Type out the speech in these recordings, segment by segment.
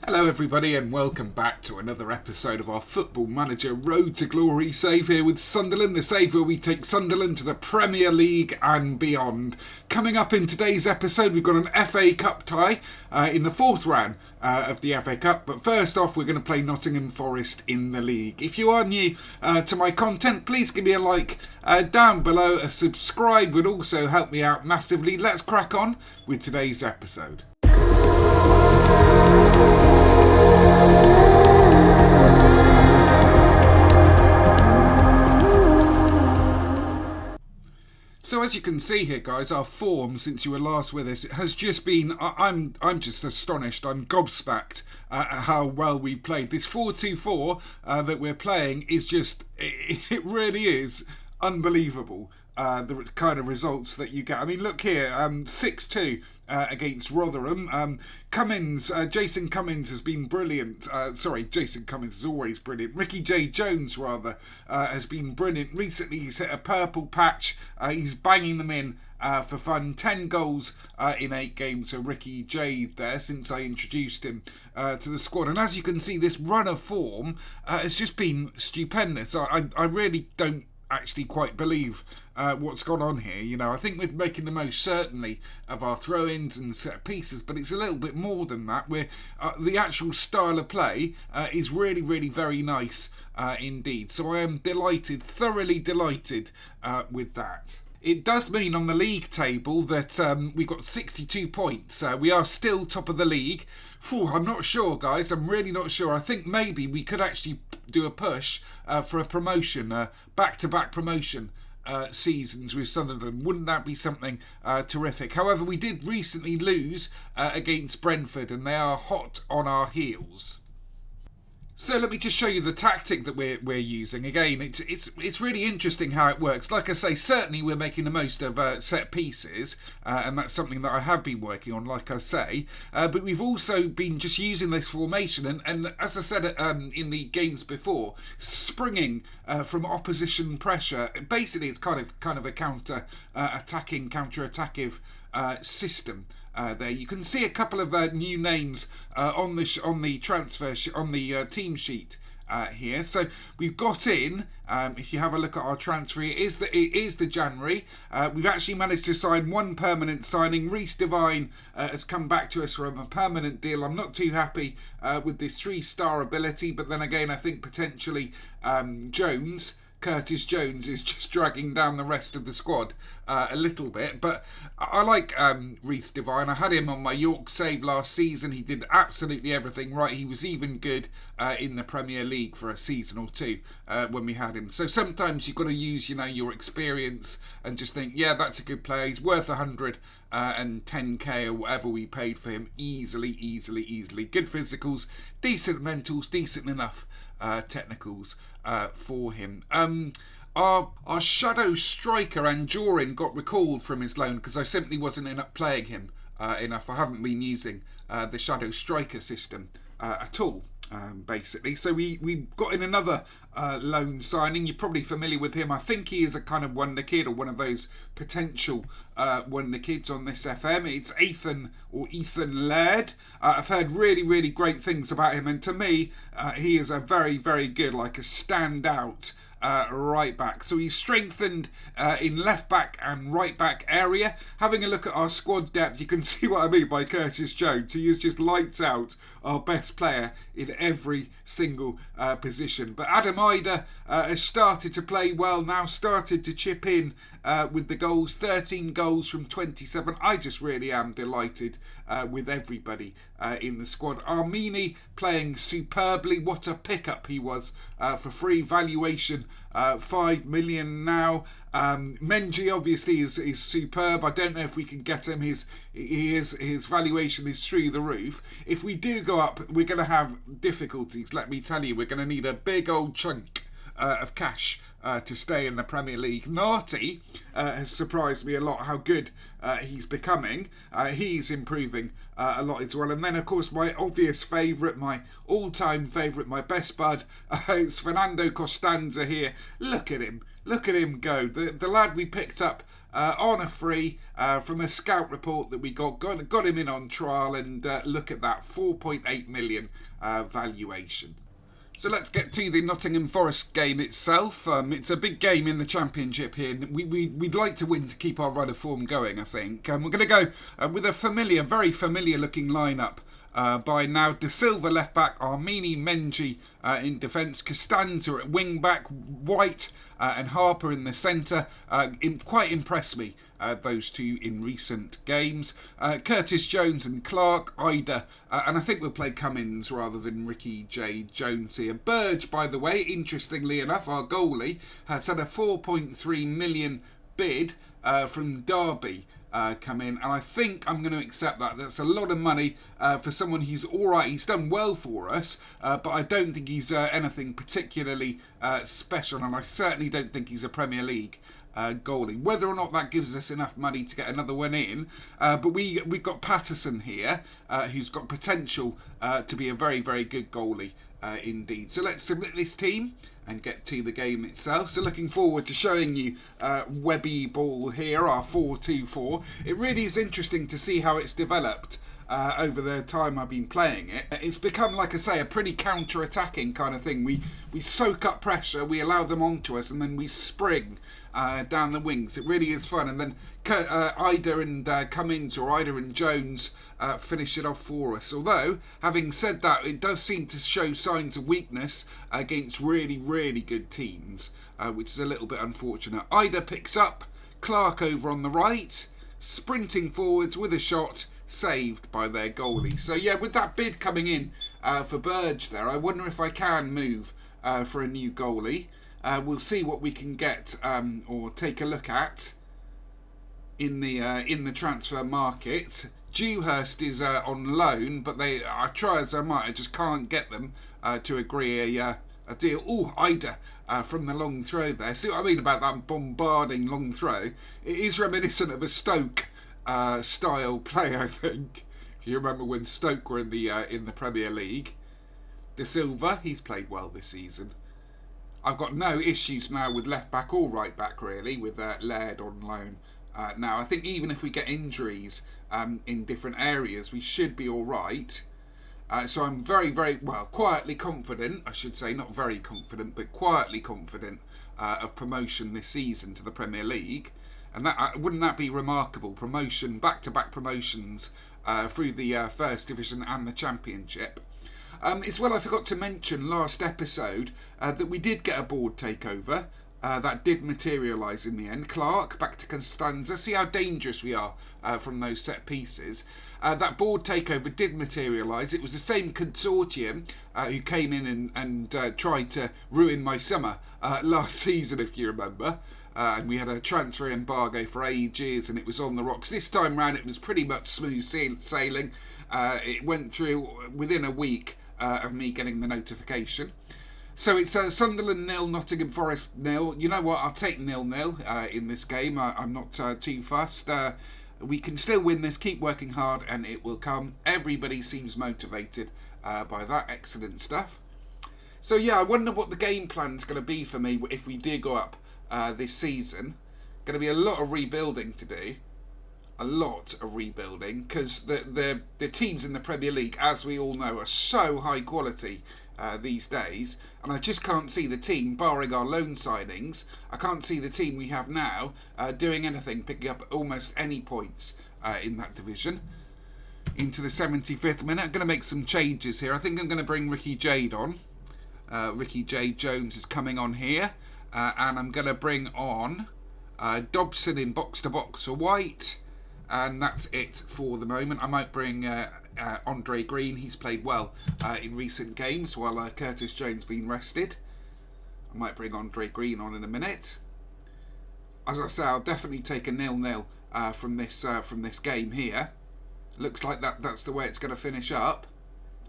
Hello everybody and welcome back to another episode of our Football Manager Road to Glory save here with Sunderland, the save where we take Sunderland to the Premier League and beyond. Coming up in today's episode we've got an FA Cup tie in the fourth round of the FA Cup, but first off we're going to play Nottingham Forest in the league. If you are new to my content, please give me a like down below, a subscribe would also help me out massively. Let's crack on with today's episode. So as you can see here, guys, our form since you were last with us has just been, I'm just astonished, I'm gobsmacked at how well we played. This 4-2-4 that we're playing is just, it really is unbelievable. The kind of results that you get. I mean, look here, 6-2 against Rotherham. Jason Cummins has been brilliant. Jason Cummins is always brilliant. Ricky J. Jones, rather, has been brilliant. Recently, he's hit a purple patch. He's banging them in for fun. 10 goals in 8 games for Ricky J there since I introduced him to the squad. And as you can see, this run of form has just been stupendous. I really don't actually quite believe what's gone on here. You know, I think we're making the most certainly of our throw-ins and set pieces, but it's a little bit more than that. We're the actual style of play is really, really very nice indeed. So I am delighted, thoroughly delighted with that. It does mean on the league table that we've got 62 points. We are still top of the league. I'm not sure, guys. I'm really not sure. I think maybe we could actually do a push for a promotion, back-to-back promotion seasons with Sunderland. Wouldn't that be something terrific? However, we did recently lose against Brentford, and they are hot on our heels. So let me just show you the tactic that we're using. Again, it's really interesting how it works. Like I say, certainly we're making the most of set pieces, and that's something that I have been working on, like I say. But we've also been just using this formation, and as I said in the games before, springing from opposition pressure. Basically, it's kind of a counter-attacking system. There you can see a couple of new names on the team sheet here. So we've got in. If you have a look at our transfer, it is the January. We've actually managed to sign one permanent signing. Reece Devine has come back to us from a permanent deal. I'm not too happy with this 3-star ability, but then again, I think potentially Curtis Jones is just dragging down the rest of the squad a little bit. But I like Reece Devine. I had him on my York save last season. He did absolutely everything right. He was even good in the Premier League for a season or two when we had him. So sometimes you've got to use, your experience and just think, yeah, that's a good player. He's worth 100 and 10k or whatever we paid for him. Easily. Good physicals, decent mentals, decent enough technicals for him. Our shadow striker Anjorin got recalled from his loan because I simply wasn't playing him enough. I haven't been using the shadow striker system at all. Basically, so we got in another loan signing. You're probably familiar with him. I think he is a kind of wonder kid or one of those potential wonder kids on this FM. It's Ethan Laird. I've heard really great things about him, and to me he is a very good, like a standout right back. So he's strengthened in left back and right back area. Having a look at our squad depth, you can see what I mean by Curtis Jones. He is just lights out, our best player in every single position. But Adam Ida has started to play well now, started to chip in with the goals, 13 goals from 27. I just really am delighted with everybody in the squad. Armini playing superbly. What a pickup he was for free valuation, 5 million now. Menji obviously is superb. I don't know if we can get him. His valuation is through the roof. If we do go up, we're going to have difficulties. Let me tell you, we're going to need a big old chunk of cash to stay in the Premier League. Narty has surprised me a lot how good he's becoming. He's improving a lot as well. And then, of course, my obvious favourite, my all-time favourite, my best bud, it's Fernando Costanza here. Look at him go. The lad we picked up on a free from a scout report that we got him in on trial, and look at that, 4.8 million valuation. So let's get to the Nottingham Forest game itself. It's a big game in the Championship here. We'd like to win to keep our run of form going, I think. We're going to go with a very familiar looking lineup. By now, De Silva left back, Armini Menji in defence, Costanza at wing back, White and Harper in the centre. Quite impressed me, those two in recent games. Curtis Jones and Clark, Ida, and I think we'll play Cummins rather than Ricky J. Jones here. Burge, by the way, interestingly enough, our goalie, has had a 4.3 million bid from Derby. Come in, and I think I'm going to accept that. That's a lot of money for someone. He's alright, he's done well for us, but I don't think he's anything particularly special, and I certainly don't think he's a Premier League goalie. Whether or not that gives us enough money to get another one in, but we've got Patterson here, who's got potential to be a very, very good goalie indeed. So let's submit this team and get to the game itself. So looking forward to showing you Webby ball here, our 4-2-4. It really is interesting to see how it's developed over the time I've been playing it. It's become, like I say, a pretty counter-attacking kind of thing. We soak up pressure, we allow them onto us, and then we spring down the wings. It really is fun. And then Ida and Cummins, or Ida and Jones, finish it off for us. Although, having said that, it does seem to show signs of weakness against really, really good teams, which is a little bit unfortunate. Ida picks up, Clark over on the right, sprinting forwards with a shot, saved by their goalie. So yeah, with that bid coming in for Burge there, I wonder if I can move for a new goalie. We'll see what we can get or take a look at in the transfer market. Dewhurst is on loan, but I try as I might, I just can't get them to agree a deal. Oh, Ida from the long throw there. See what I mean about that bombarding long throw? It is reminiscent of a Stoke style play, I think. If you remember when Stoke were in the Premier League. De Silva, he's played well this season. I've got no issues now with left back or right back really, with Laird on loan. Now I think even if we get injuries in different areas, we should be all right. So I'm very, very, quietly confident, I should say, not very confident, but quietly confident of promotion this season to the Premier League. And that wouldn't that be remarkable? Promotion, back-to-back promotions through the First Division and the Championship. As well, I forgot to mention last episode that we did get a board takeover. That did materialise in the end. Clark, back to Costanza. See how dangerous we are from those set pieces. That board takeover did materialise. It was the same consortium who came in and tried to ruin my summer last season, if you remember. And we had a transfer embargo for ages, and it was on the rocks. This time round, it was pretty much smooth sailing. It went through within a week of me getting the notification. So it's Sunderland 0, Nottingham Forest 0. You know what? I'll take 0-0 in this game. I'm not too fussed. We can still win this. Keep working hard, and it will come. Everybody seems motivated by that. Excellent stuff. So yeah, I wonder what the game plan's going to be for me if we do go up this season. Going to be a lot of rebuilding to do. A lot of rebuilding, because the teams in the Premier League, as we all know, are so high quality these days, and I just can't see the team, barring our loan signings, I can't see the team we have now doing anything, picking up almost any points in that division. Into the 75th minute, I'm going to make some changes here. I think I'm going to bring Ricky Jade on. Ricky J. Jones is coming on here, and I'm going to bring on Dobson in box-to-box for White. And that's it for the moment. I might bring Andre Green. He's played well in recent games while Curtis Jones been rested. I might bring Andre Green on in a minute. As I say, I'll definitely take a 0-0 from this game here. Looks like that's the way it's going to finish up.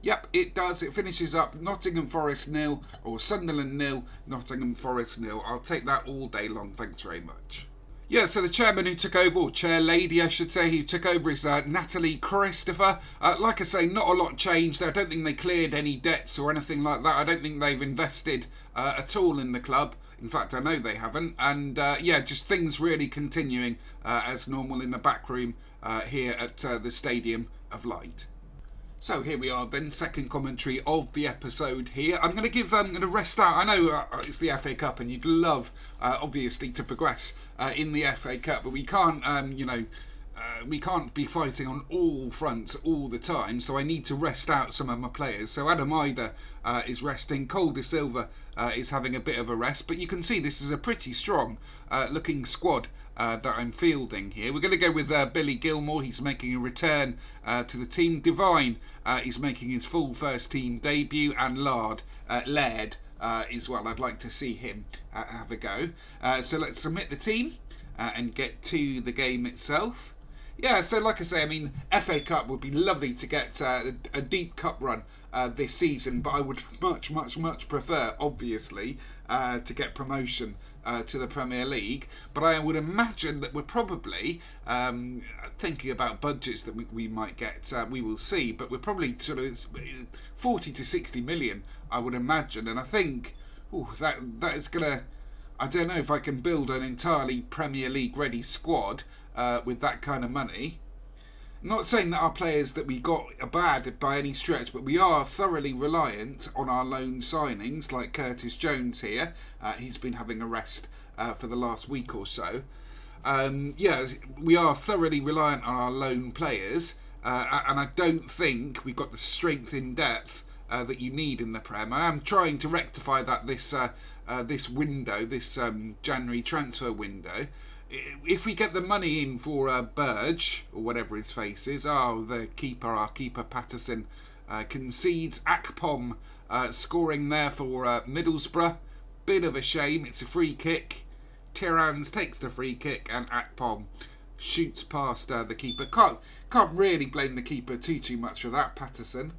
Yep, it does. It finishes up Nottingham Forest 0 or Sunderland 0, Nottingham Forest 0. I'll take that all day long. Thanks very much. Yeah, so the chairman who took over, or chair lady I should say, who took over is Natalie Christopher. Like I say, not a lot changed. I don't think they cleared any debts or anything like that. I don't think they've invested at all in the club. In fact, I know they haven't. And yeah, just things really continuing as normal in the back room here at the Stadium of Light. So here we are then, second commentary of the episode here. I'm going to rest out. I know it's the FA Cup and you'd love, obviously, to progress in the FA Cup, but we can't, we can't be fighting on all fronts all the time, so I need to rest out some of my players. So Adam Ida is resting, Cole De Silva is having a bit of a rest, but you can see this is a pretty strong looking squad that I'm fielding here. We're going to go with Billy Gilmore. He's making a return to the team. Divine is making his full first team debut, and Laird is well. I'd like to see him have a go. So let's submit the team and get to the game itself. Yeah, so like I say, I mean, FA Cup would be lovely to get a deep cup run this season, but I would much prefer, obviously, to get promotion to the Premier League. But I would imagine that we're probably thinking about budgets that we might get. We will see, but we're probably sort of 40 to 60 million, I would imagine. And I think that is going to... I don't know if I can build an entirely Premier League ready squad with that kind of money. I'm not saying that our players that we got are bad by any stretch, but we are thoroughly reliant on our loan signings, like Curtis Jones here. He's been having a rest for the last week or so. Yeah, we are thoroughly reliant on our loan players, and I don't think we've got the strength in depth that you need in the Prem. I am trying to rectify that this window, this January transfer window. If we get the money in for Burge, or whatever his face is, our keeper Patterson concedes. Akpom scoring there for Middlesbrough. Bit of a shame, it's a free kick. Tirans takes the free kick and Akpom shoots past the keeper. Can't really blame the keeper too much for that, Patterson.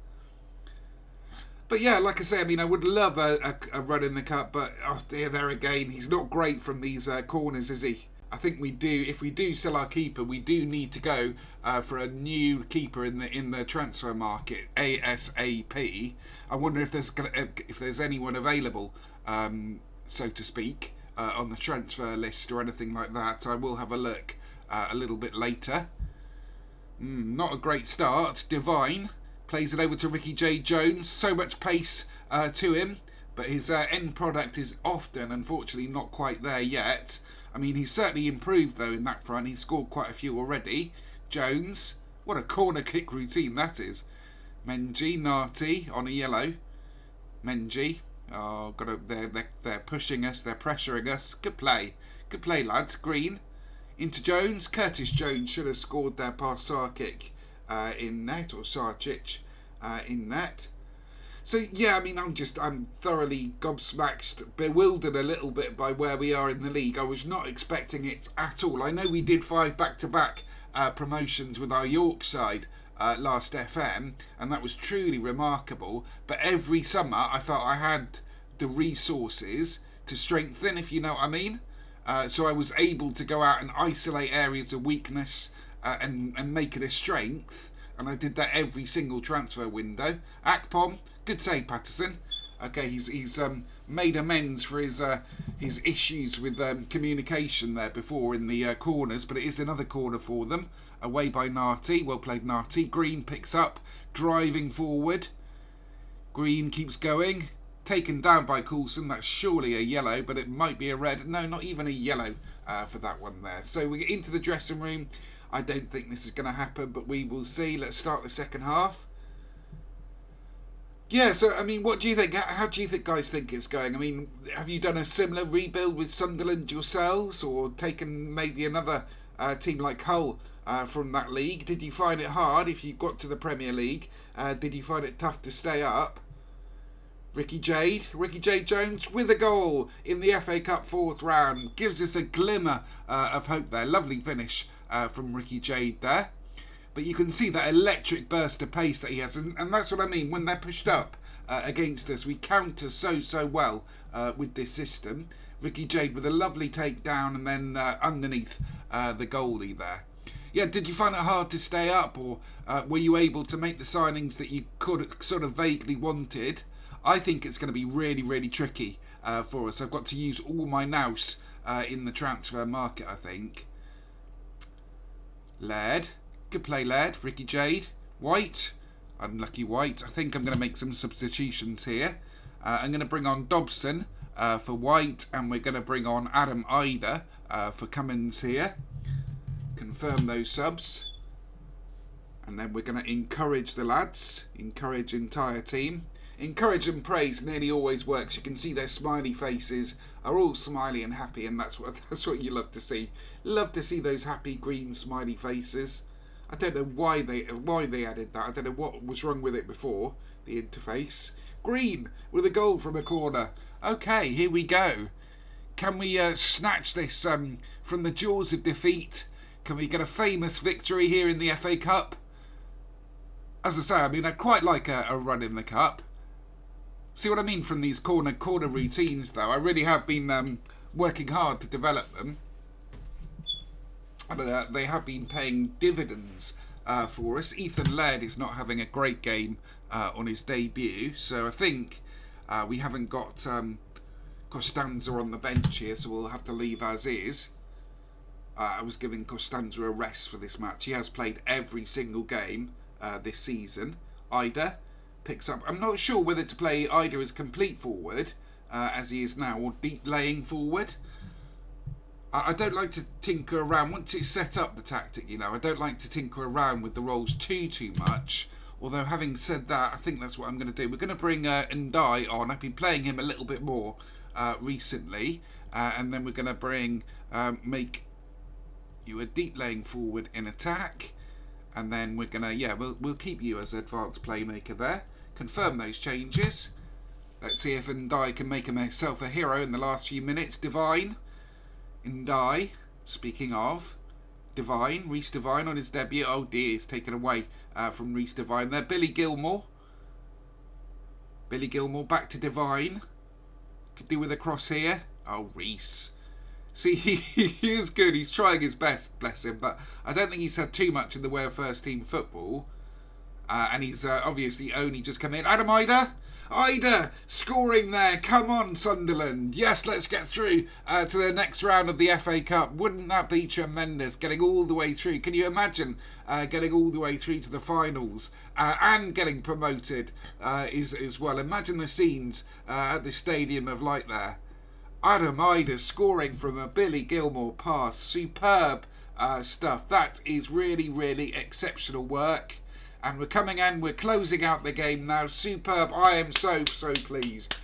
But yeah, like I say, I mean, I would love a run in the cup, but oh dear, there again, he's not great from these corners, is he? I think we do. If we do sell our keeper, we do need to go for a new keeper in the transfer market ASAP. I wonder if there's anyone available, so to speak, on the transfer list or anything like that. I will have a look a little bit later. Not a great start. Divine plays it over to Ricky J. Jones. So much pace to him, but his end product is often, unfortunately, not quite there yet. I mean, he's certainly improved, though, in that front. He's scored quite a few already. Jones. What a corner kick routine that is. Menji, Nati on a yellow. Menji. Oh, they're pushing us. They're pressuring us. Good play. Good play, lads. Green. Into Jones. Curtis Jones should have scored there past Sarkic in net, or Sarcic in net. So yeah, I mean, I'm thoroughly gobsmacked, bewildered a little bit by where we are in the league. I was not expecting it at all. I know we did 5 back-to-back promotions with our York side last FM, and that was truly remarkable. But every summer, I felt I had the resources to strengthen, if you know what I mean. So I was able to go out and isolate areas of weakness and make it a strength. And I did that every single transfer window. Akpom, good save, Patterson. Okay, he's made amends for his issues with communication there before in the corners, but it is another corner for them. Away by Nati. Well played, Nati. Green picks up, driving forward. Green keeps going. Taken down by Coulson. That's surely a yellow, but it might be a red. No, not even a yellow for that one there. So we get into the dressing room. I don't think this is going to happen, but we will see. Let's start the second half. Yeah, so, I mean, what do you think? How do you think guys think it's going? I mean, have you done a similar rebuild with Sunderland yourselves, or taken maybe another team like Hull from that league? Did you find it hard if you got to the Premier League? Did you find it tough to stay up? Ricky J. Jones with a goal in the FA Cup 4th round. Gives us a glimmer of hope there. Lovely finish from Ricky Jade there. But you can see that electric burst of pace that he has. And that's what I mean. When they're pushed up against us, we counter so well with this system. Ricky Jade with a lovely takedown and then underneath the goalie there. Yeah, did you find it hard to stay up, or were you able to make the signings that you could sort of vaguely wanted? I think it's going to be really, really tricky for us. I've got to use all my nous in the transfer market, I think. Laird. Good play, Laird. Ricky Jade. White. Unlucky White. I think I'm going to make some substitutions here. I'm going to bring on Dobson for White, and we're going to bring on Adam Ida for Cummins here. Confirm those subs. And then we're going to encourage the lads. Encourage entire team. Encourage and praise nearly always works. You can see their smiley faces are all smiley and happy, and that's what you love to see. Love to see those happy green smiley faces. I don't know why they added that. I don't know what was wrong with it before, the interface. Green with a goal from a corner. Okay, here we go. Can we snatch this from the jaws of defeat? Can we get a famous victory here in the FA Cup? As I say, I mean, I quite like a run in the Cup. See what I mean from these corner routines, though? I really have been working hard to develop them. And they have been paying dividends for us. Ethan Laird is not having a great game on his debut, so I think we haven't got Costanza on the bench here, so we'll have to leave as is. I was giving Costanza a rest for this match. He has played every single game this season. Ida picks up. I'm not sure whether to play Ida as complete forward, as he is now, or deep laying forward. I don't like to tinker around. Once it's set up, the tactic, I don't like to tinker around with the roles too much. Although, having said that, I think that's what I'm going to do. We're going to bring Ndai on. I've been playing him a little bit more recently. And then we're going to make you a deep laying forward in attack. And then we're going to, we'll keep you as advanced playmaker there. Confirm those changes. Let's see if Ndai can make himself a hero in the last few minutes. Divine. Ndai, speaking of, Divine, Reece Divine on his debut. Oh dear, he's taken away from Reece Divine there. Billy Gilmore. Billy Gilmore back to Divine. Could do with a cross here. Oh, Reece. See, he is good. He's trying his best, bless him. But I don't think he's had too much in the way of first team football. And he's obviously only just come in. Adam Ida. Ida scoring there. Come on, Sunderland. Yes, let's get through to the next round of the FA Cup. Wouldn't that be tremendous? Getting all the way through. Can you imagine getting all the way through to the finals and getting promoted as well? Imagine the scenes at the Stadium of Light there. Adam Ida scoring from a Billy Gilmore pass. Superb stuff. That is really, really exceptional work. And we're coming in, we're closing out the game now. Superb. I am so pleased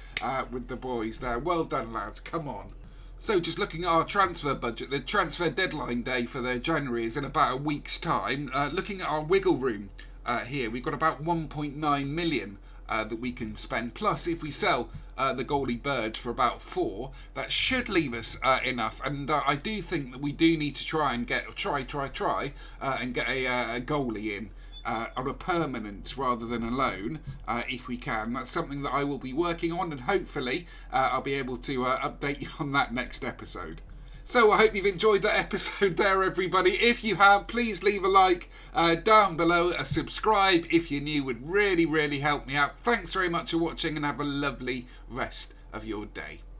with the boys there. Well done, lads. Come on. So just looking at our transfer budget, the transfer deadline day for the January is in about a week's time. Looking at our wiggle room here, we've got about 1.9 million that we can spend. Plus, if we sell the goalie Bird for about 4, that should leave us enough. And I do think that we do need to try and get and get a goalie in. On a permanent rather than a loan, if we can. That's something that I will be working on, and hopefully I'll be able to update you on that next episode. So I hope you've enjoyed that episode there, everybody. If you have, please leave a like down below. A subscribe if you're new would really, really help me out. Thanks very much for watching, and have a lovely rest of your day.